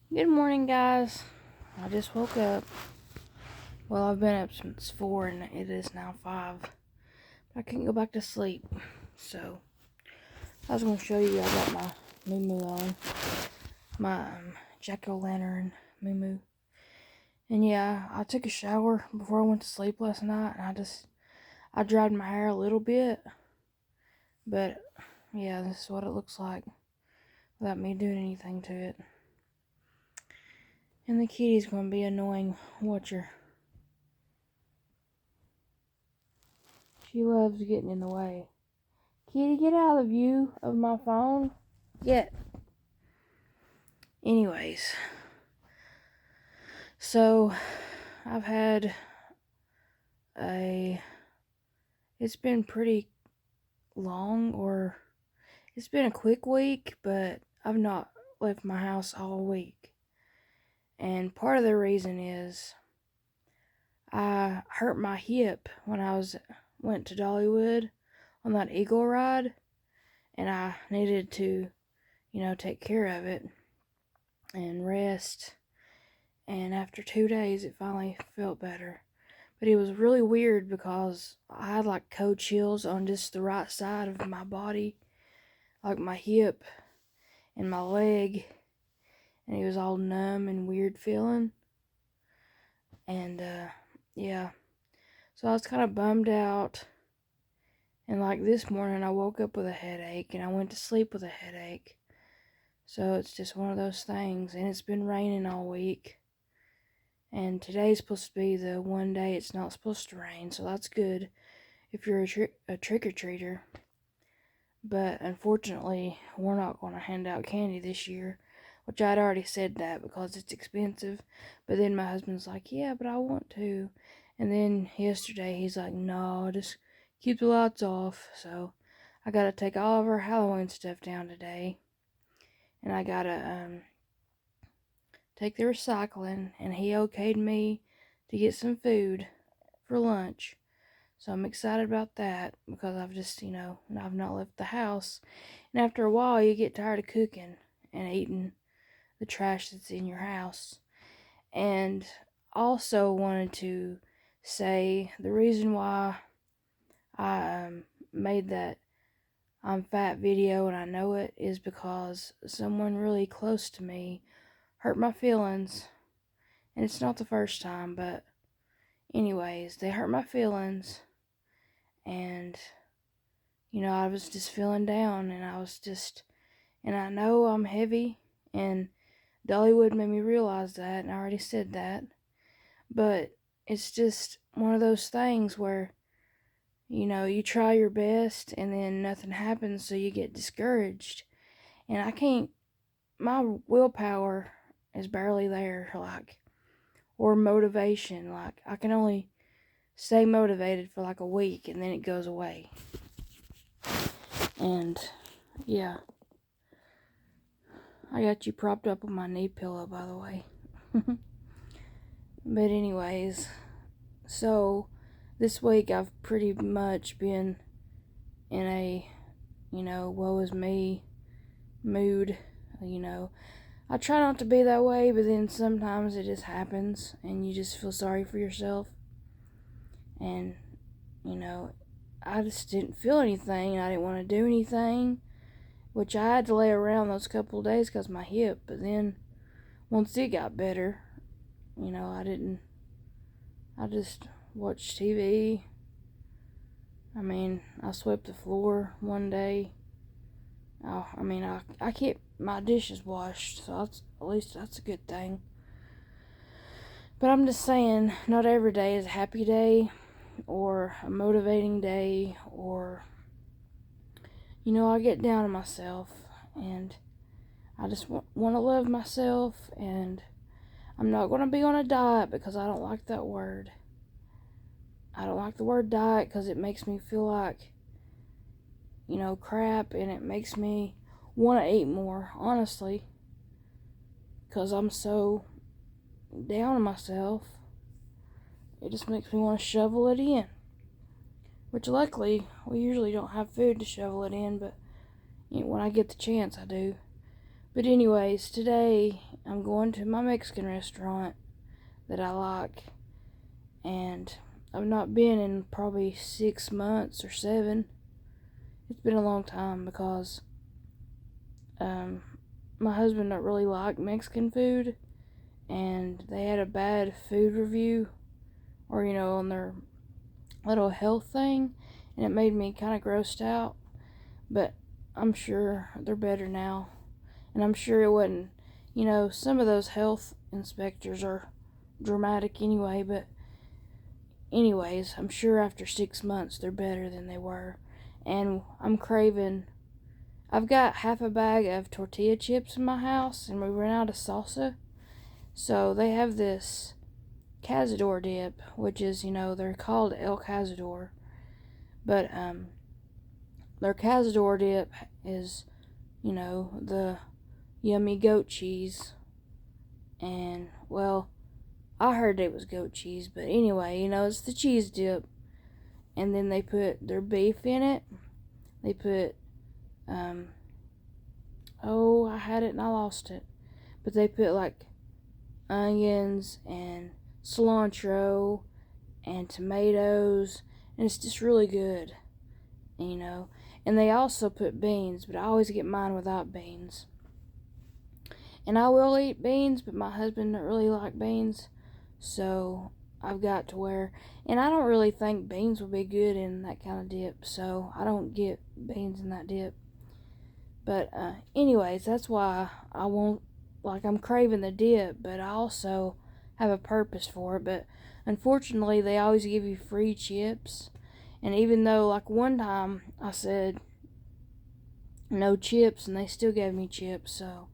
Good morning, guys. I just woke up. Well, I've been up since 4 and it is now 5. I can't go back to sleep. So, I was going to show you I got my moo on. My jack-o'-lantern moo. And yeah, I took a shower before I went to sleep last night. And I dried my hair a little bit. But, yeah, this is what it looks like without me doing anything to it. And the kitty's going to be annoying. Watch her. She loves getting in the way. Kitty, get out of the view of my phone. Get. Anyways. So, I've had it's been pretty long, or it's been a quick week, but I've not left my house all week. And part of the reason is I hurt my hip when I went to Dollywood on that eagle ride, and I needed to, take care of it and rest. And after 2 days, it finally felt better. But it was really weird because I had like cold chills on just the right side of my body, like my hip and my leg, and it was all numb and weird feeling. And yeah, so I was kind of bummed out. And like this morning, I woke up with a headache and I went to sleep with a headache. So it's just one of those things. And it's been raining all week. And today's supposed to be the one day it's not supposed to rain, so that's good if you're a trick-or-treater. But unfortunately, we're not going to hand out candy this year, which I'd already said that because it's expensive. But then my husband's like, yeah, but I want to. And then yesterday, he's like, no, just keep the lights off. So I got to take all of our Halloween stuff down today. And I got to take the recycling, and he okayed me to get some food for lunch. So I'm excited about that because I've just, I've not left the house. And after a while, you get tired of cooking and eating the trash that's in your house. And also wanted to say the reason why I made that I'm fat video, and I know it, is because someone really close to me hurt my feelings. And it's not the first time, but anyways, they hurt my feelings. And, I was just feeling down, and and I know I'm heavy, and Dollywood made me realize that, and I already said that. But it's just one of those things where, you try your best, and then nothing happens, so you get discouraged. And my willpower is barely there, or motivation. I can only stay motivated for like a week, and then it goes away. And yeah, I got you propped up on my knee pillow, by the way. But anyways, so this week I've pretty much been in a, woe is me mood. I try not to be that way, but then sometimes it just happens and you just feel sorry for yourself. And, I just didn't feel anything. I didn't want to do anything, which I had to lay around those couple of days because of my hip. But then once it got better, I just watched TV. I swept the floor one day. I kept my dishes washed, so at least that's a good thing. But I'm just saying, not every day is a happy day, or a motivating day, or, I get down on myself, and I just want to love myself, and I'm not going to be on a diet because I don't like that word. I don't like the word diet because it makes me feel like, crap, and it makes me want to eat more, honestly, because I'm so down on myself. It just makes me want to shovel it in, which luckily we usually don't have food to shovel it in, but when I get the chance I do. But anyways, today I'm going to my Mexican restaurant that I like, and I've not been in probably 6 months or 7. It's been a long time because my husband don't really like Mexican food, and they had a bad food review, or on their little health thing, and it made me kind of grossed out. But I'm sure they're better now, and I'm sure it wasn't. Some of those health inspectors are dramatic anyway, but anyways, I'm sure after 6 months they're better than they were. And I'm craving. I've got half a bag of tortilla chips in my house, and we ran out of salsa. So they have this Cazador dip, which is, they're called El Cazador. But their Cazador dip is, the yummy goat cheese. And, well, I heard it was goat cheese, but anyway, it's the cheese dip. And then they put their beef in it. They put, I had it and I lost it. But they put like onions and cilantro and tomatoes, and it's just really good, And they also put beans, but I always get mine without beans. And I will eat beans, but my husband don't really like beans, so I've got to where, and I don't really think beans will be good in that kind of dip, so I don't get beans in that dip. But anyways, that's why I won't, I'm craving the dip, but I also have a purpose for it. But unfortunately, they always give you free chips, and even though one time I said no chips, and they still gave me chips, so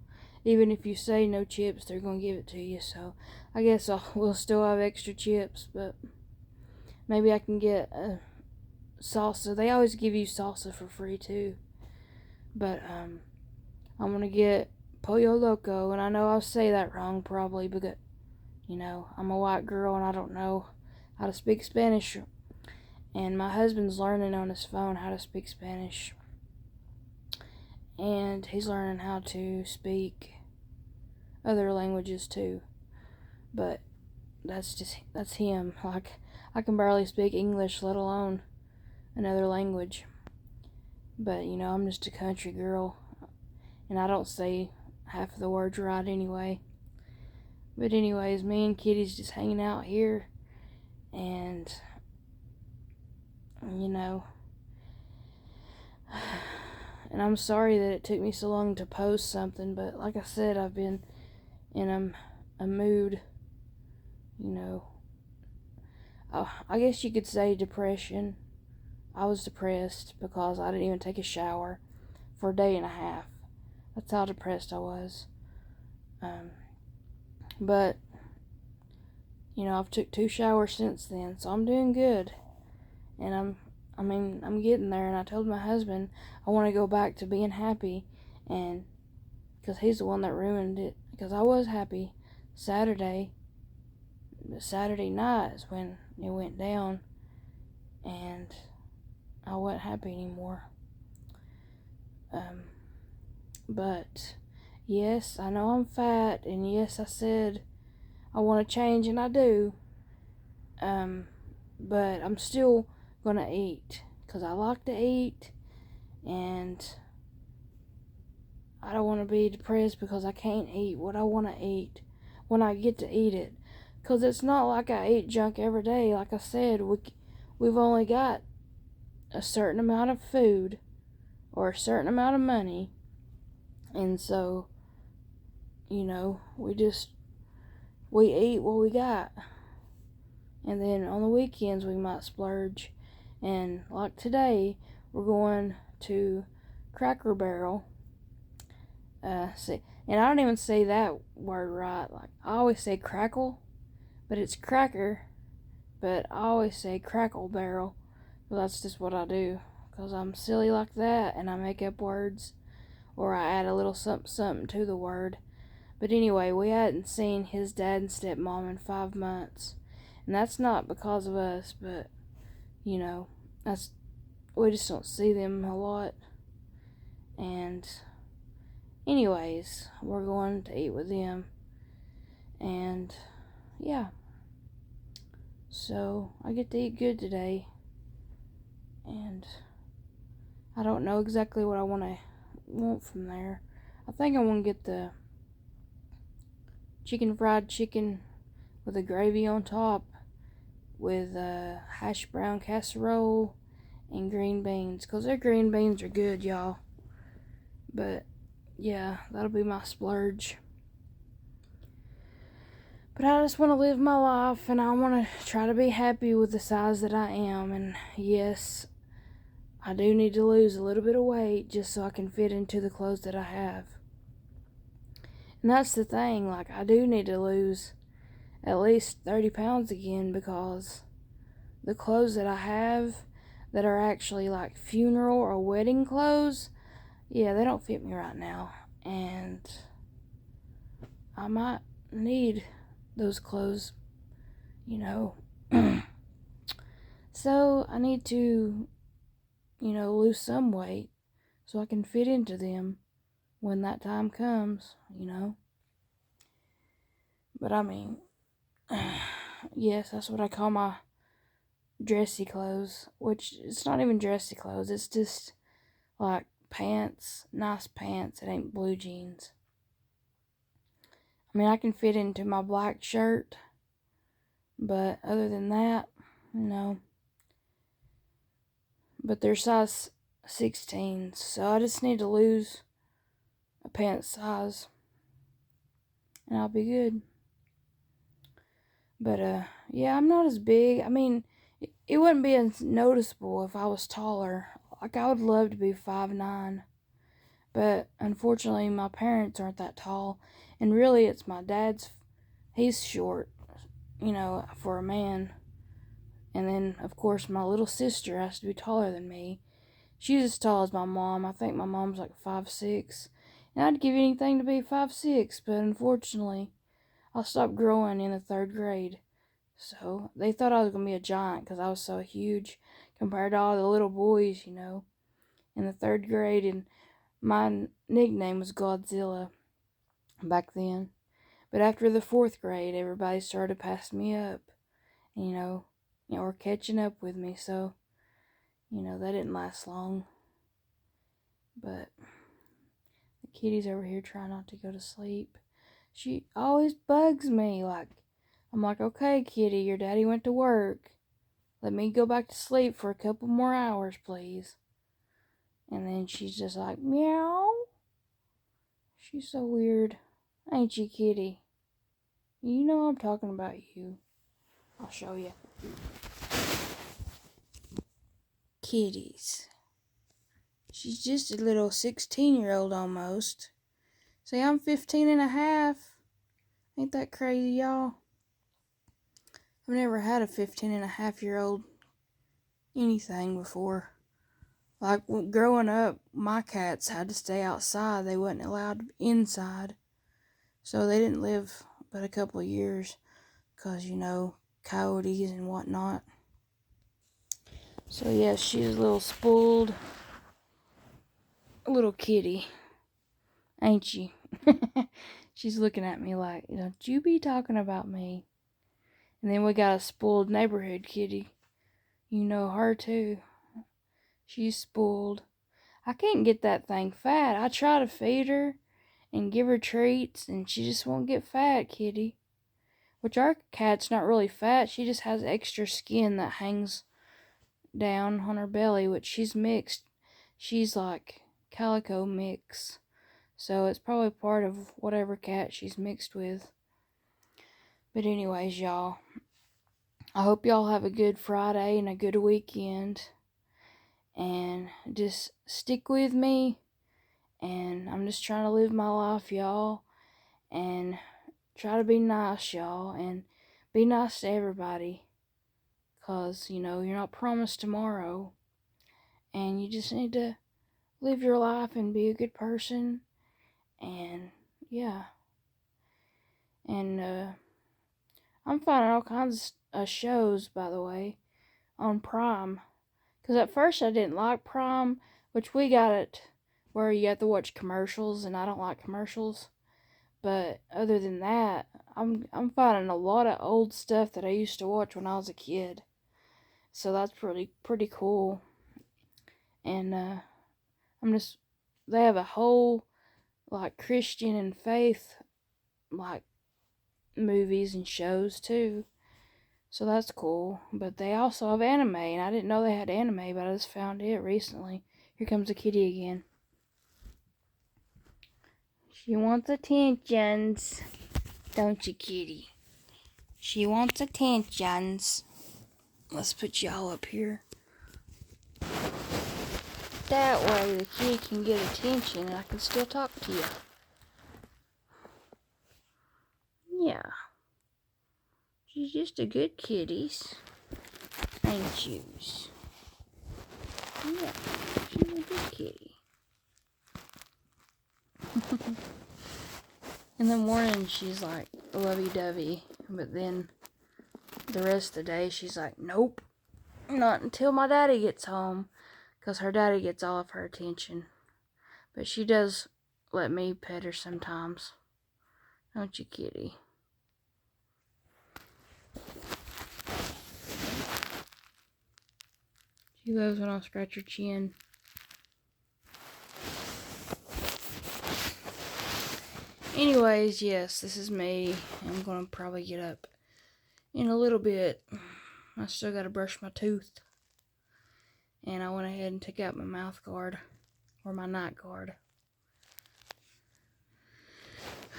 even if you say no chips, they're gonna give it to you. So I guess we'll still have extra chips, but maybe I can get a salsa. They always give you salsa for free too. But I'm gonna get Pollo Loco, and I know I'll say that wrong probably, because I'm a white girl and I don't know how to speak Spanish, and my husband's learning on his phone how to speak Spanish, and he's learning how to speak other languages too. But that's him. I can barely speak English, let alone another language. But I'm just a country girl, and I don't say half of the words right anyway. But anyways, me and Kitty's just hanging out here, and and I'm sorry that it took me so long to post something, but like I said, I've been in a mood, I guess you could say depression. I was depressed because I didn't even take a shower for a day and a half. That's how depressed I was. But I've took 2 showers since then, so I'm doing good, and I'm getting there. And I told my husband I want to go back to being happy, and because he's the one that ruined it. Because I was happy Saturday night is when it went down, and I wasn't happy anymore. But yes, I know I'm fat, and yes, I said I want to change, and I do. But I'm still gonna eat because I like to eat, and I don't want to be depressed because I can't eat what I want to eat when I get to eat it. Because it's not like I eat junk every day. Like I said, we've only got a certain amount of food or a certain amount of money, and so we eat what we got, and then on the weekends we might splurge. And like today, we're going to Cracker Barrel. And I don't even say that word right. I always say crackle, but it's cracker. But I always say Crackle Barrel. Well, that's just what I do, because I'm silly like that, and I make up words, or I add a little something to the word. But anyway, we hadn't seen his dad and stepmom in 5 months, and that's not because of us, but we just don't see them a lot. And anyways, we're going to eat with them, And yeah, so I get to eat good today. And I don't know exactly what I want from there. I think I want to get the fried chicken with the gravy on top with hash brown casserole and green beans, because their green beans are good, y'all. But yeah, that'll be my splurge. But I just want to live my life, and I want to try to be happy with the size that I am. And yes, I do need to lose a little bit of weight just so I can fit into the clothes that I have. And that's the thing, like, I do need to lose at least 30 pounds again, because the clothes that I have that are actually like funeral or wedding clothes, yeah, they don't fit me right now. And I might need those clothes, you know. So I need to, lose some weight so I can fit into them when that time comes, But I mean, yes, that's what I call my dressy clothes, which it's not even dressy clothes, it's just like pants, nice pants. It ain't blue jeans. I mean, I can fit into my black shirt, but other than that, no. But they're size 16s, so I just need to lose a pant size, and I'll be good. But yeah, I'm not as big. I mean, it wouldn't be as noticeable if I was taller. Like, I would love to be 5'9", but unfortunately my parents aren't that tall, and really it's my dad's. He's short, for a man. And then, of course, my little sister has to be taller than me. She's as tall as my mom. I think my mom's like 5'6". And I'd give anything to be 5'6", but unfortunately, I stopped growing in the 3rd grade. So they thought I was going to be a giant because I was so huge compared to all the little boys, in the 3rd grade. And my nickname was Godzilla back then. But after the 4th grade, everybody started passing me up, or catching up with me. So, that didn't last long. But the kitty's over here trying not to go to sleep. She always bugs me. I'm like, okay, kitty, your daddy went to work. Let me go back to sleep for a couple more hours, please. And then she's just like, meow. She's so weird. Ain't you, kitty? You know I'm talking about you. I'll show you. Kitties. She's just a little 16-year-old almost. See, I'm 15 and a half. Ain't that crazy, y'all? I've never had a 15-and-a-half-year-old anything before. Like, growing up, my cats had to stay outside. They wasn't allowed inside. So they didn't live but a couple of years because, coyotes and whatnot. So, yeah, she's a little spoiled little kitty. Ain't she? She's looking at me like, don't you be talking about me. And then we got a spoiled neighborhood kitty. You know her too. She's spoiled. I can't get that thing fat. I try to feed her and give her treats, and she just won't get fat, kitty. Which our cat's not really fat. She just has extra skin that hangs down on her belly, which she's mixed. She's like calico mix. So it's probably part of whatever cat she's mixed with. But anyways, y'all, I hope y'all have a good Friday and a good weekend. And just stick with me. And I'm just trying to live my life, y'all. And try to be nice, y'all. And be nice to everybody. Because, you're not promised tomorrow. And you just need to live your life and be a good person. And, yeah. And, I'm finding all kinds of shows, by the way, on Prime. Because at first I didn't like Prime, which we got it where you have to watch commercials, and I don't like commercials. But other than that, I'm finding a lot of old stuff that I used to watch when I was a kid. So that's pretty cool. And I'm just they have a whole like Christian and faith like movies and shows too. So that's cool. But they also have anime, and I didn't know they had anime, but I just found it recently. Here comes the kitty again. She wants attentions, don't you, kitty? She wants attentions. Let's put y'all up here. That way the kitty can get attention and I can still talk to you. Yeah. She's just a good kitty. Ain't you? Yeah, she's a good kitty. In the morning she's like lovey-dovey, but then the rest of the day she's like, nope, not until my daddy gets home, because her daddy gets all of her attention. But she does let me pet her sometimes. Don't you, kitty? She loves when I scratch her chin. Anyways, yes, this is me. I'm gonna probably get up in a little bit. I still gotta brush my tooth. And I went ahead and took out my mouth guard, or my night guard.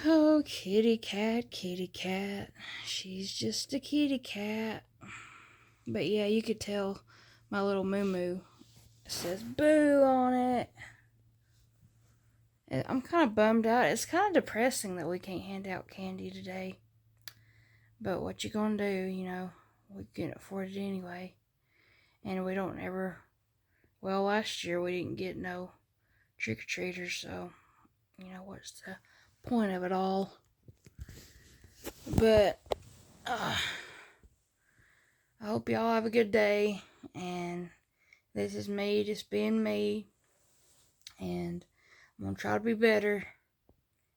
Oh, kitty cat, kitty cat. She's just a kitty cat. But yeah, you could tell my little moo-moo says boo on it. I'm kind of bummed out. It's kind of depressing that we can't hand out candy today. But what you gonna do, you know, we can't afford it anyway. And we don't ever, well, last year we didn't get no trick-or-treaters, so, you know, what's the point of it all? But, I hope y'all have a good day, and this is me just being me, and I'm gonna try to be better,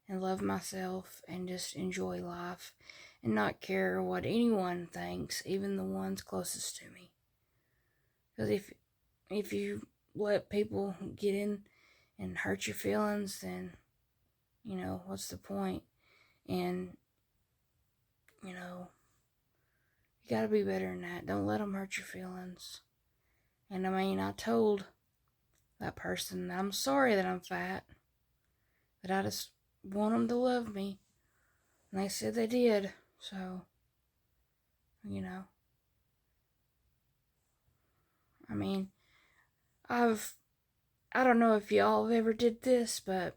and love myself, and just enjoy life, and not care what anyone thinks, even the ones closest to me. Because if you let people get in and hurt your feelings, then, you know, what's the point? And, you know, you gotta be better than that. Don't let them hurt your feelings. And I mean, I told that person that I'm sorry that I'm fat, that I just want them to love me. And they said they did. So, you know, I mean, I don't know if y'all have ever did this, but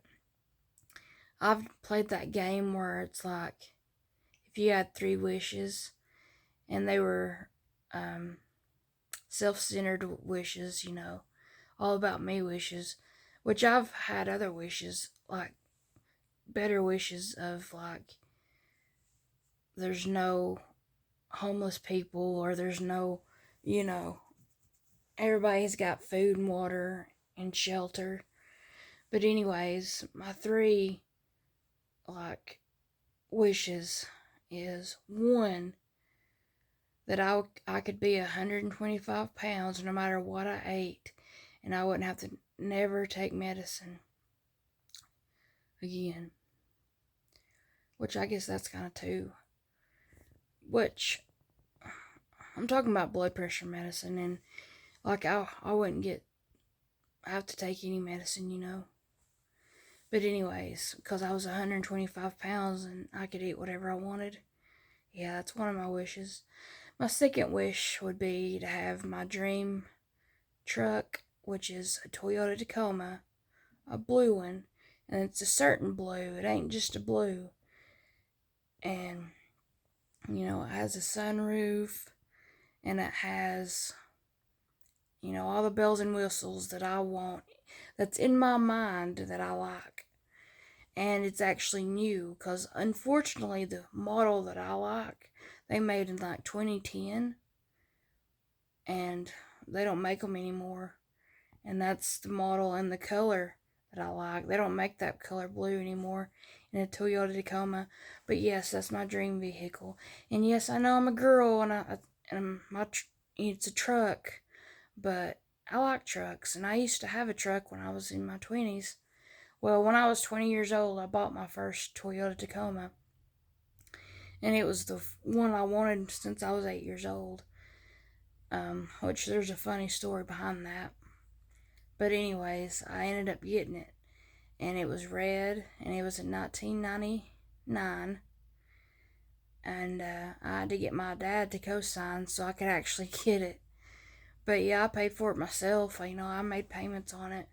I've played that game where it's like, if you had 3 wishes, and they were self-centered wishes, you know, all about me wishes, which I've had other wishes, like better wishes of like, there's no homeless people, or there's no, you know, everybody's got food and water and shelter. But anyways, my 3 like wishes is, one, that I could be 125 pounds no matter what I ate, and I wouldn't have to never take medicine again. Which I guess that's kind of 2. Which, I'm talking about blood pressure medicine, and like I wouldn't have to take any medicine, you know. But anyways, because I was 125 pounds and I could eat whatever I wanted. Yeah, that's one of my wishes. My second wish would be to have my dream truck, which is a Toyota Tacoma, a blue one, and it's a certain blue. It ain't just a blue. And, you know, it has a sunroof, and it has, you know, all the bells and whistles that I want, that's in my mind that I like. And it's actually new, because unfortunately the model that I like, they made in like 2010, and they don't make them anymore. And that's the model and the color that I like. They don't make that color blue anymore. in a Toyota Tacoma. But yes, that's my dream vehicle. And yes, I know I'm a girl, and it's a truck, but I like trucks, and I used to have a truck when I was in my 20s. Well, when I was 20 years old, I bought my first Toyota Tacoma, and it was the one I wanted since I was 8 years old. Which there's a funny story behind that. But anyways, I ended up getting it, and it was red, and it was in 1999, and I had to get my dad to co-sign so I could actually get it. But yeah, I paid for it myself. I made payments on it,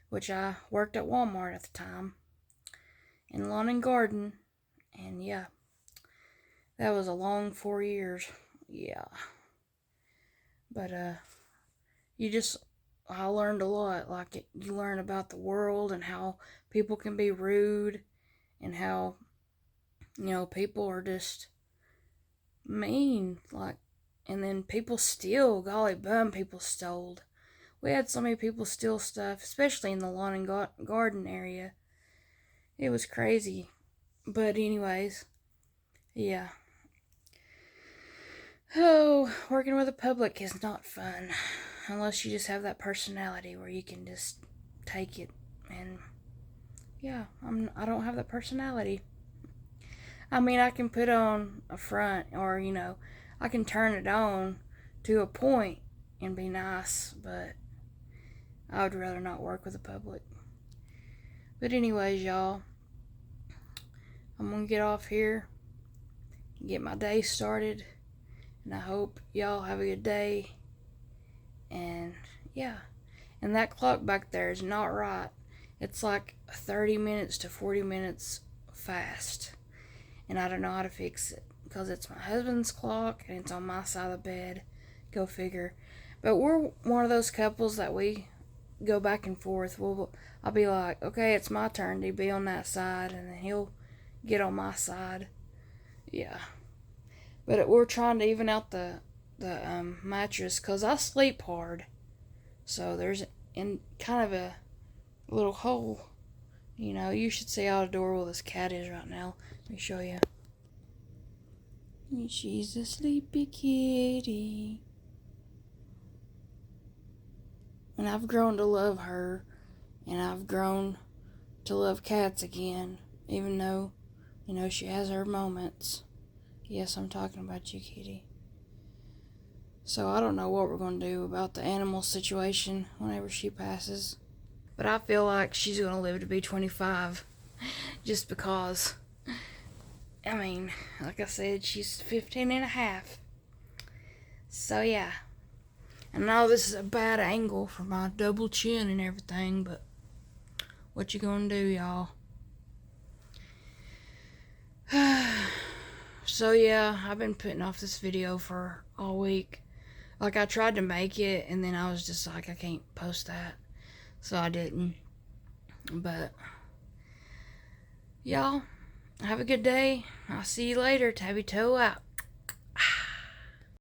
which I worked at Walmart at the time in lawn and garden, and yeah, that was a long 4 years. Yeah, but you just I learned a lot. Like you learn about the world and how people can be rude, and how people are just mean. Like, and then people steal. Golly bum, people stole. We had so many people steal stuff, especially in the lawn and garden area. It was crazy. But anyways, yeah. Oh, working with the public is not fun unless you just have that personality where you can just take it. And yeah, I don't have that personality. I mean, I can put on a front, or I can turn it on to a point and be nice, but I would rather not work with the public. But anyways, y'all, I'm gonna get off here and get my day started, and I hope y'all have a good day. And yeah, and that clock back there is not right. It's like 30 minutes to 40 minutes fast, and I don't know how to fix it because it's my husband's clock and it's on my side of the bed. Go figure. But we're one of those couples that we go back and forth. I'll be like, okay, it's my turn to be on that side, and then he'll get on my side. Yeah, but we're trying to even out the mattress because I sleep hard. So there's in kind of a little hole. You should see how adorable this cat is right now. Let me show you. She's a sleepy kitty. And I've grown to love her, and I've grown to love cats again, even though, she has her moments. Yes, I'm talking about you, kitty. So I don't know what we're going to do about the animal situation whenever she passes. But I feel like she's going to live to be 25. Just because, I mean, like I said, she's 15 and a half. So yeah. I know this is a bad angle for my double chin and everything, but what you gonna do, y'all? So yeah, I've been putting off this video for all week. Like, I tried to make it, and then I was just like, I can't post that. So I didn't. But, y'all, have a good day. I'll see you later. Tabby Toe out.